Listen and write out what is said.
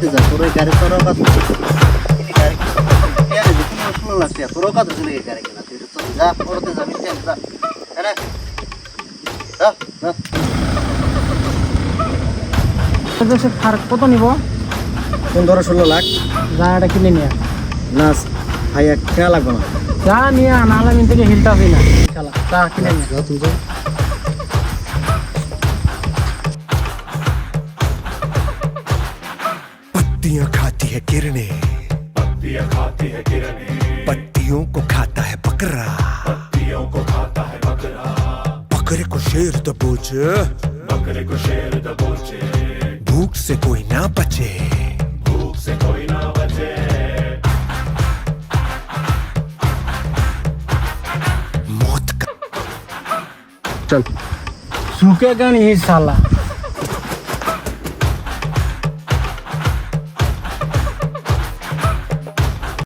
পড়তে যা তোর ওই গাড়ি তোর কাছে গাড়ি পেয়ারে যে কোনো 16 লাখ টাকা তোর কাছে চলে গিয়ে গাড়ি কেনা তুই তো যা পড়তে যাবি কেন যা হ্যাঁ যা যা সে ফার্ক কত নিব? 15-16 লাখ যা এটা কিনে নিয়ে না ভাই এক টাকা লাগবে না যা নিয়ে নাহলে মিন থেকে হিলতে হবে না চলা যা কিনে নিয়ে যা তুই যা पत्तियां खाती है किरणें पत्तियों को खाता है बकरा बकरे को शेर दबोचे भूख से कोई ना बचे मौत का झुकेगा नहीं साला